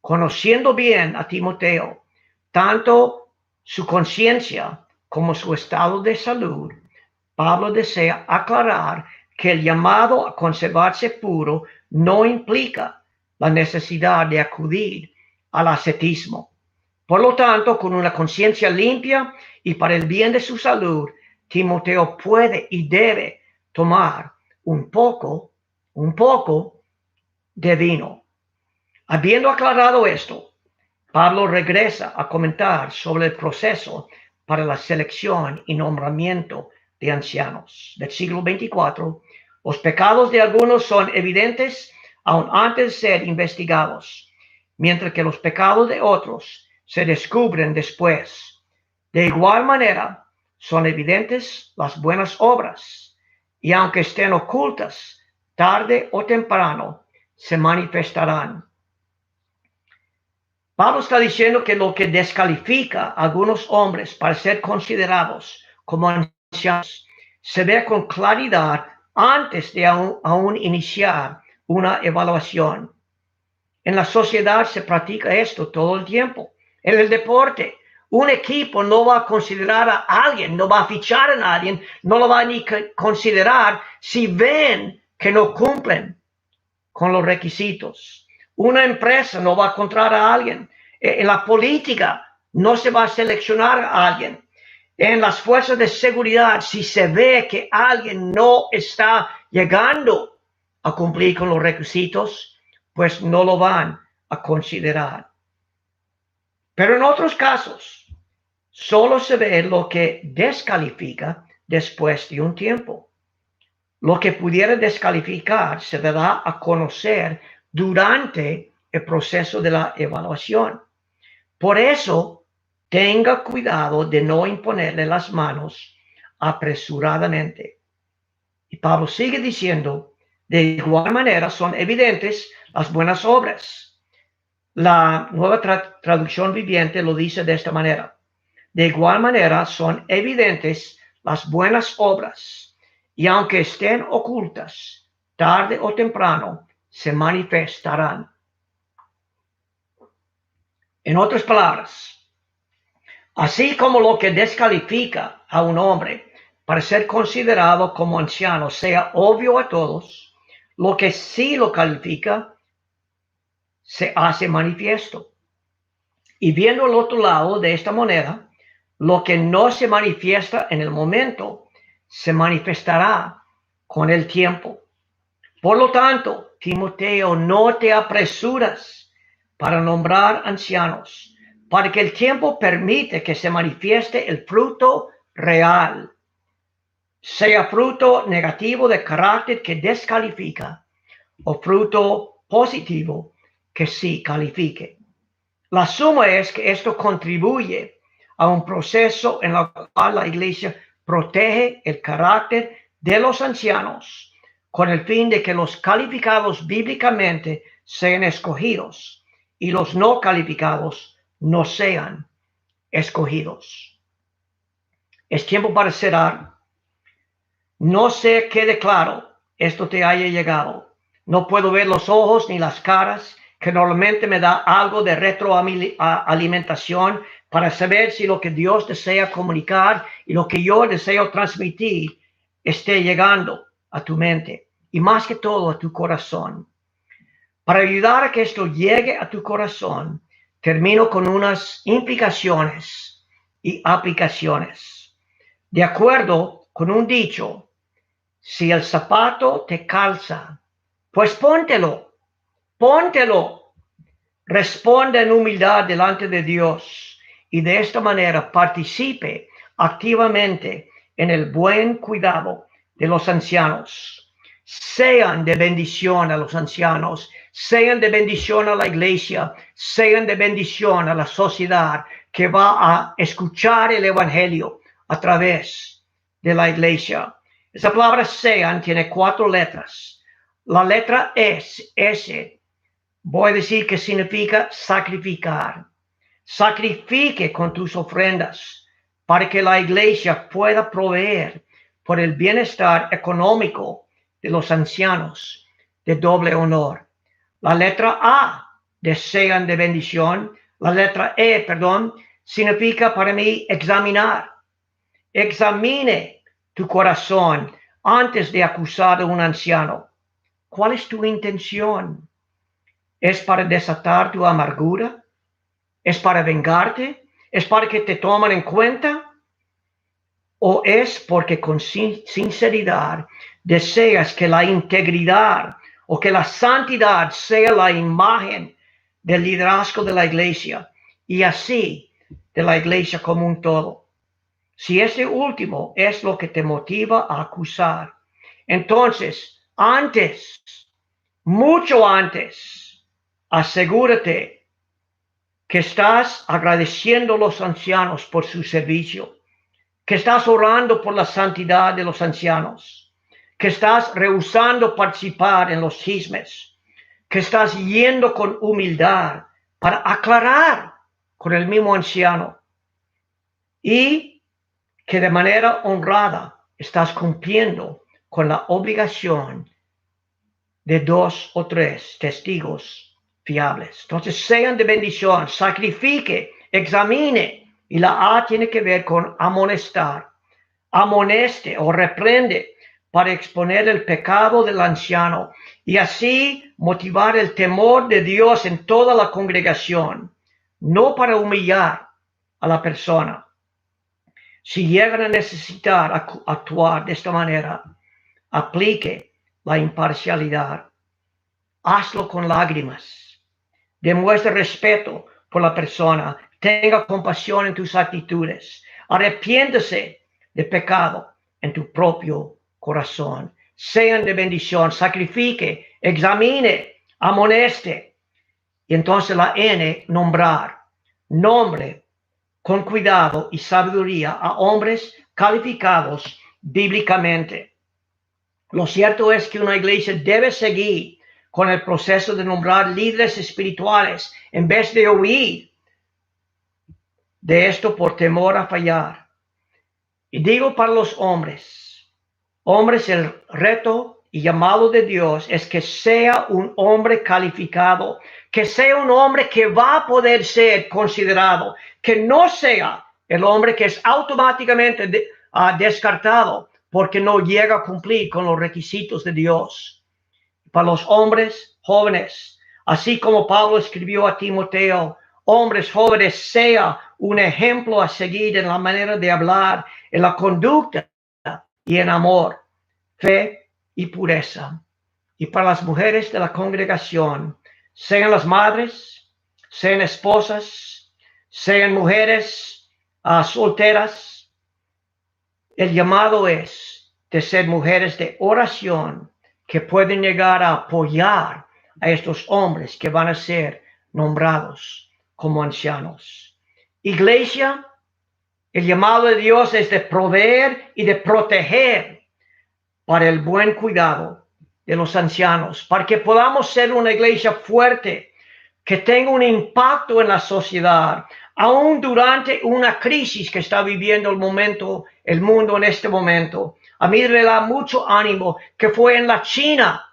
Conociendo bien a Timoteo, tanto su conciencia como su estado de salud, Pablo desea aclarar que el llamado a conservarse puro no implica la necesidad de acudir al ascetismo. Por lo tanto, con una conciencia limpia y para el bien de su salud, Timoteo puede y debe tomar un poco de vino. Habiendo aclarado esto, Pablo regresa a comentar sobre el proceso para la selección y nombramiento de ancianos. Versículo 24. Los pecados de algunos son evidentes aún antes de ser investigados, mientras que los pecados de otros se descubren después. De igual manera, son evidentes las buenas obras, y aunque estén ocultas, tarde o temprano se manifestarán. Pablo está diciendo que lo que descalifica a algunos hombres para ser considerados como ancianos se ve con claridad antes de aún iniciar una evaluación. En la sociedad se practica esto todo el tiempo. En el deporte, un equipo no va a considerar a alguien, no va a fichar a nadie, no lo va a ni considerar si ven que no cumplen con los requisitos. Una empresa no va a contratar a alguien. En la política no se va a seleccionar a alguien. En las fuerzas de seguridad, si se ve que alguien no está llegando a cumplir con los requisitos, pues no lo van a considerar. Pero en otros casos, solo se ve lo que descalifica después de un tiempo. Lo que pudiera descalificar se dará a conocer durante el proceso de la evaluación. Por eso, tenga cuidado de no imponerle las manos apresuradamente. Y Pablo sigue diciendo, de igual manera son evidentes las buenas obras. La Nueva Traducción Viviente lo dice de esta manera. De igual manera son evidentes las buenas obras, y aunque estén ocultas, tarde o temprano se manifestarán. En otras palabras, así como lo que descalifica a un hombre para ser considerado como anciano sea obvio a todos, lo que sí lo califica se hace manifiesto. Y viendo al otro lado de esta moneda, lo que no se manifiesta en el momento se manifestará con el tiempo. Por lo tanto, Timoteo, no te apresuras para nombrar ancianos, para que el tiempo permite que se manifieste el fruto real, sea fruto negativo de carácter que descalifica o fruto positivo que sí califique. La suma es que esto contribuye a un proceso en el cual la iglesia protege el carácter de los ancianos con el fin de que los calificados bíblicamente sean escogidos y los no calificados no sean escogidos. Es tiempo para cerrar. No sé qué de claro esto te haya llegado. No puedo ver los ojos ni las caras, que normalmente me da algo de retroalimentación para saber si lo que Dios desea comunicar y lo que yo deseo transmitir esté llegando a tu mente y más que todo a tu corazón. Para ayudar a que esto llegue a tu corazón, termino con unas implicaciones y aplicaciones. De acuerdo con un dicho, si el zapato te calza, pues póntelo. Responda en humildad delante de Dios y de esta manera participe activamente en el buen cuidado de los ancianos. Sean de bendición a los ancianos, sean de bendición a la iglesia, sean de bendición a la sociedad que va a escuchar el evangelio a través de la iglesia. Esa palabra sean tiene 4 letras. La letra S, voy a decir que significa sacrificar. Sacrifique con tus ofrendas para que la iglesia pueda proveer por el bienestar económico de los ancianos de doble honor. La letra A, desean de bendición. La letra significa para mí examinar. Examine tu corazón antes de acusar a un anciano? ¿Cuál es tu intención? ¿Es para desatar tu amargura? ¿Es para vengarte? ¿Es para que te tomen en cuenta? ¿O es porque con sinceridad deseas que la integridad o que la santidad sea la imagen del liderazgo de la iglesia y así de la iglesia como un todo? Si ese último es lo que te motiva a acusar, entonces antes, mucho antes, asegúrate que estás agradeciendo a los ancianos por su servicio, que estás orando por la santidad de los ancianos, que estás rehusando participar en los chismes, que estás yendo con humildad para aclarar con el mismo anciano y que de manera honrada estás cumpliendo con la obligación de 2 o 3 testigos fiables. Entonces sean de bendición, sacrifique, examine. Y la A tiene que ver con amonestar. Amoneste o reprende para exponer el pecado del anciano y así motivar el temor de Dios en toda la congregación, no para humillar a la persona. Si llegan a necesitar actuar de esta manera, aplique la imparcialidad. Hazlo con lágrimas. Demuestra respeto por la persona. Tenga compasión en tus actitudes. Arrepiéntese de pecado en tu propio corazón. Sean de bendición. Sacrifique, examine, amoneste. Y entonces la N, nombrar. Nombre con cuidado y sabiduría a hombres calificados bíblicamente. Lo cierto es que una iglesia debe seguir con el proceso de nombrar líderes espirituales en vez de huir de esto por temor a fallar. Y digo para los hombres, el reto y llamado de Dios es que sea un hombre calificado, que sea un hombre que va a poder ser considerado, que no sea el hombre que es automáticamente descartado porque no llega a cumplir con los requisitos de Dios. Para los hombres jóvenes, así como Pablo escribió a Timoteo, hombres jóvenes, sea un ejemplo a seguir en la manera de hablar, en la conducta y en amor, fe y pureza. Y para las mujeres de la congregación, sean las madres, sean esposas, sean mujeres solteras, el llamado es de ser mujeres de oración que pueden llegar a apoyar a estos hombres que van a ser nombrados como ancianos. Iglesia, el llamado de Dios es de proveer y de proteger para el buen cuidado de los ancianos, para que podamos ser una iglesia fuerte, que tenga un impacto en la sociedad, aún durante una crisis que está viviendo el mundo en este momento. A mí me da mucho ánimo que fue en la China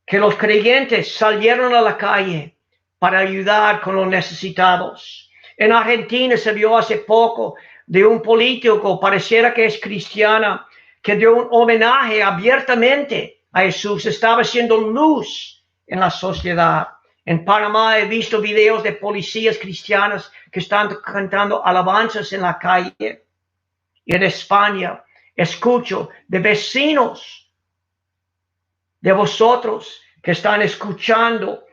que los creyentes salieron a la calle para ayudar con los necesitados. En Argentina se vio hace poco de un político, pareciera que es cristiana, que dio un homenaje abiertamente a Jesús. Estaba haciendo luz en la sociedad. En Panamá he visto videos de policías cristianas que están cantando alabanzas en la calle. Y en España escucho de vecinos de vosotros que están escuchando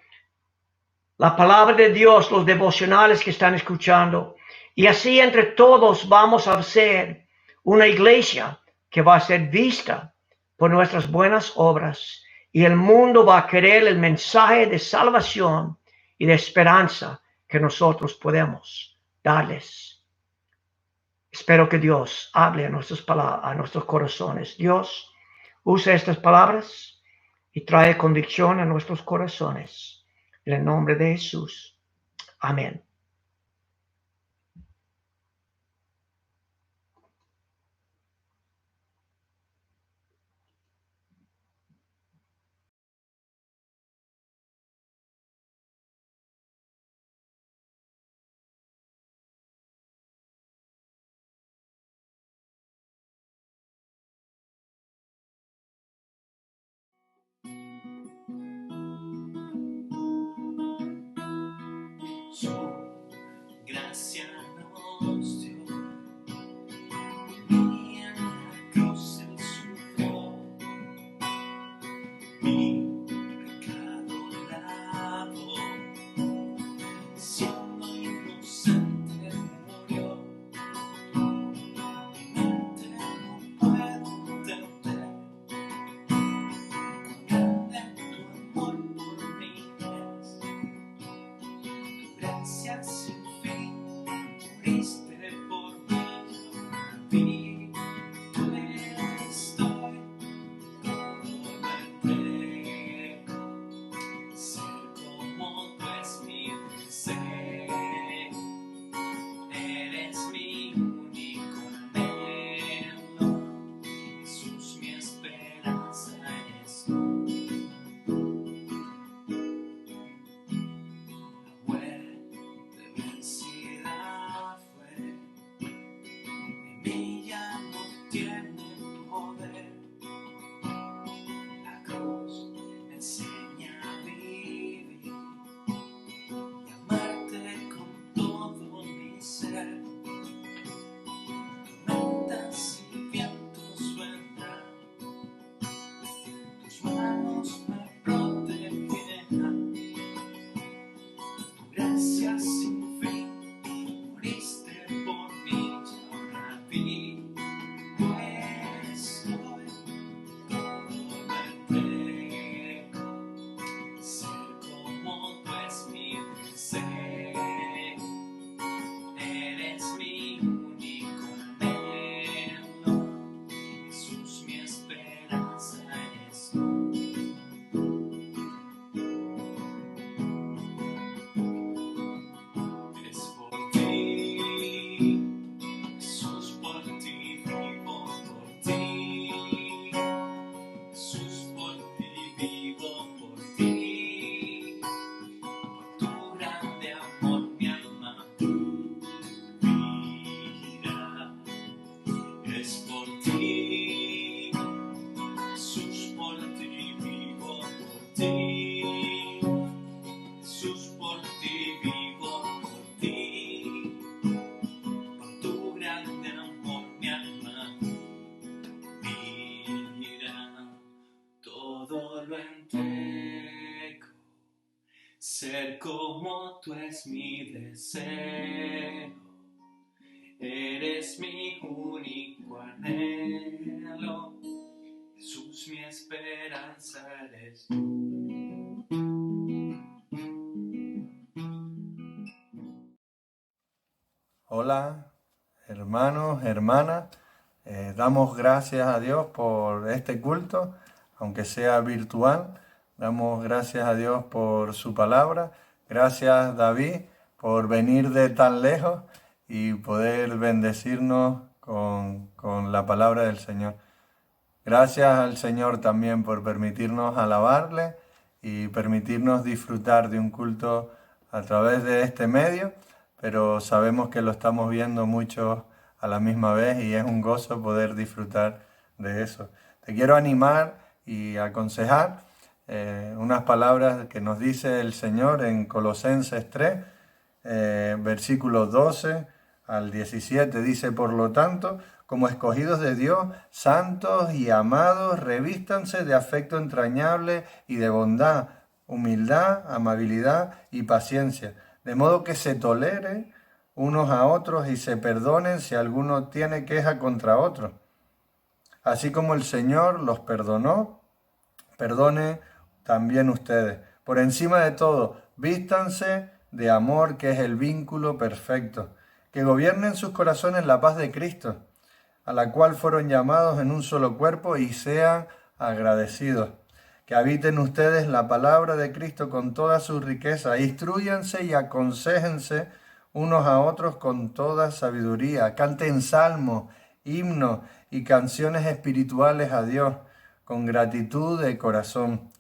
la palabra de Dios, los devocionales que están escuchando. Y así entre todos vamos a ser una iglesia que va a ser vista por nuestras buenas obras. Y el mundo va a querer el mensaje de salvación y de esperanza que nosotros podemos darles. Espero que Dios hable a nuestros corazones. Dios, usa estas palabras y trae convicción a nuestros corazones. En el nombre de Jesús. Amén. gracia nos dio. Y en la cruz él sufrió mi pecado lavó. Siendo inocente murió. Mi mente no puedo entender cuán grande tu amor por mí es. Tu gracia sin fin, moriste por mí, yo viví. Estoy todo lo entrego. Ser como tú es mi deseo. Eres mi único anhelo. Jesús, mi esperanza eres tú. La muerte vencida fue. En mí ya no tiene poder. La cruz me enseña a vivir y amarte con todo mi ser. Tormentas y vientos vendrán, tus manos me protegerán. Tu gracia sin fin, moriste por mí, y ahora vivo. Estoy todo lo entrego. Ser como tú es mi deseo. Eres mi único anhelo. Jesús, mi esperanza eres tú. Es por ti, Jesús, por ti vivo, por ti. Jesús, por ti vivo, por ti. Por tu grande amor mi alma vivirá. Es por ti, Jesús, por ti vivo, por ti. Jesús, por ti vivo, por ti. Por tu grande amor mi alma vivirá. Todo lo entrego. Ser como tú es mi deseo. Eres mi único anhelo. Jesús, mi esperanza eres tú. Hola, hermanos, hermanas. Damos gracias a Dios por este culto, aunque sea virtual. Damos gracias a Dios por su palabra. Gracias, David, por venir de tan lejos y poder bendecirnos con la palabra del Señor. Gracias al Señor también por permitirnos alabarle y permitirnos disfrutar de un culto a través de este medio, pero sabemos que lo estamos viendo muchos a la misma vez y es un gozo poder disfrutar de eso. Te quiero animar y aconsejar unas palabras que nos dice el Señor en Colosenses 3, versículos 12 al 17. Dice: por lo tanto, como escogidos de Dios, santos y amados, revístanse de afecto entrañable y de bondad, humildad, amabilidad y paciencia, de modo que se toleren unos a otros y se perdonen si alguno tiene queja contra otro. Así como el Señor los perdonó, perdone también ustedes. Por encima de todo, vístanse de amor, que es el vínculo perfecto, que gobierne en sus corazones la paz de Cristo, a la cual fueron llamados en un solo cuerpo, y sean agradecidos. Que habiten ustedes la palabra de Cristo con toda su riqueza. Instrúyanse y aconséjense unos a otros con toda sabiduría. Canten salmos, himnos y canciones espirituales a Dios con gratitud de corazón.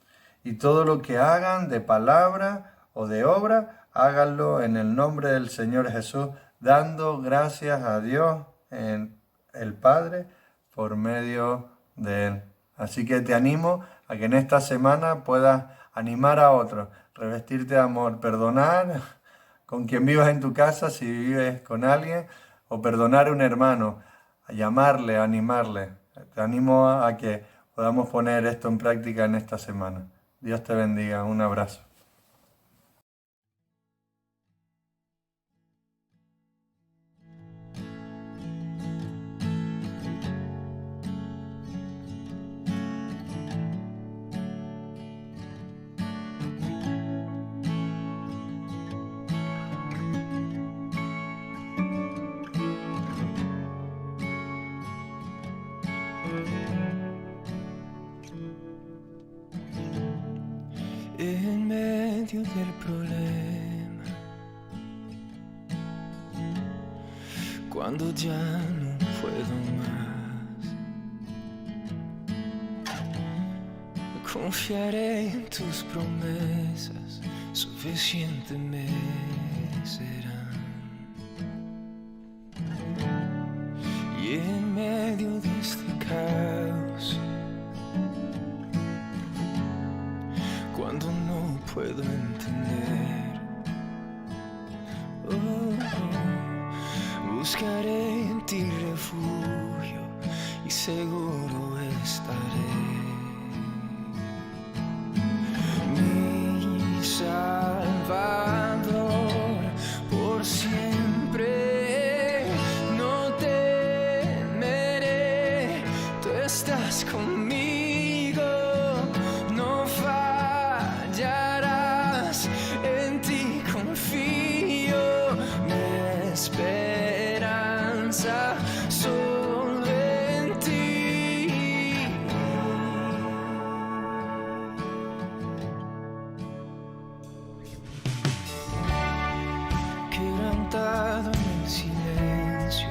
Y todo lo que hagan de palabra o de obra, háganlo en el nombre del Señor Jesús, dando gracias a Dios en el Padre por medio de Él. Así que te animo a que en esta semana puedas animar a otros, revestirte de amor, perdonar con quien vivas en tu casa, si vives con alguien, o perdonar a un hermano, a llamarle, a animarle. Te animo a que podamos poner esto en práctica en esta semana. Dios te bendiga. Un abrazo. En medio del problema, cuando ya no puedo más, confiaré en tus promesas, suficiente me serán. Y en medio de este caos, cuando no puedo entender, buscaré en ti refugio y seguro estaré. Mi Salvador, por siempre no temeré, tú estás conmigo, no fallarás, en ti confío, mi esperanza solo en ti. Quebrantado en el silencio,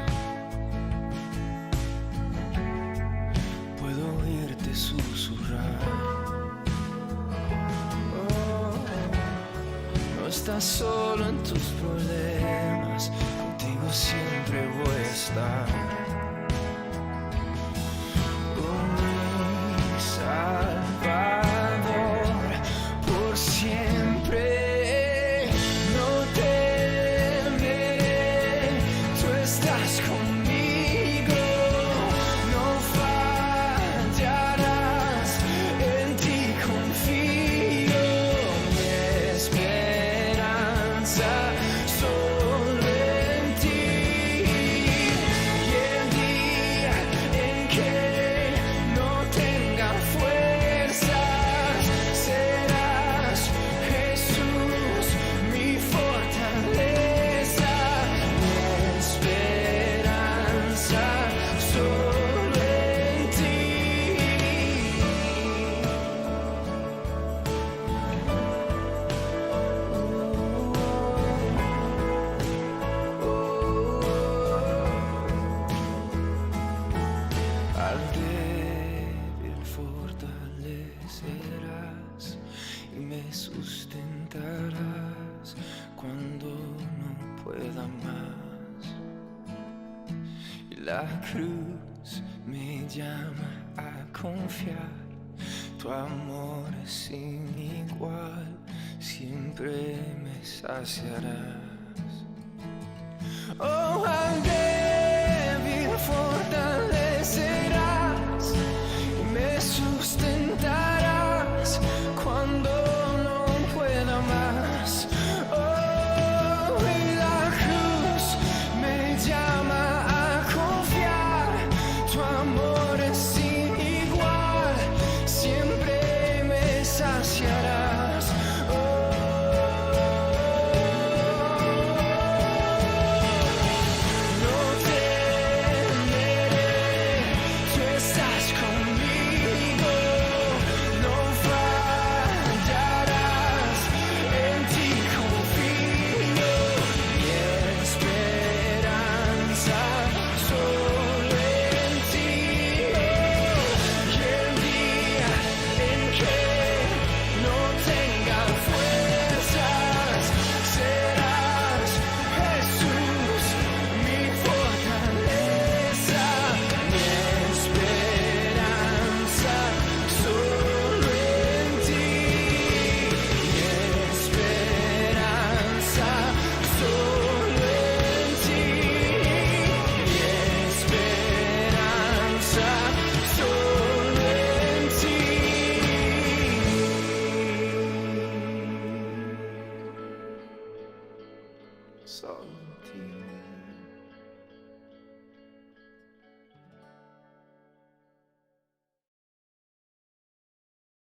puedo oírte susurrar. No estás solo en tus problemas, contigo siempre voy a estar. Mi Salvador, por siempre no temeré, tú estás conmigo, no fallarás, en ti confío, mi esperanza solo en ti. Y el día en que no tenga fuerzas, serás Jesús mi fortaleza, mi esperanza solo en ti. Al débil fortalecerás y me sustentarás cuando no pueda más. Y la cruz me llama a confiar, tu amor es sin igual, siempre me saciarás. Oh, al débil fortalecerás y me sustentarás cuando no pueda más. Oh, y la cruz me llama a confiar, tu amor es sin igual, siempre me saciará.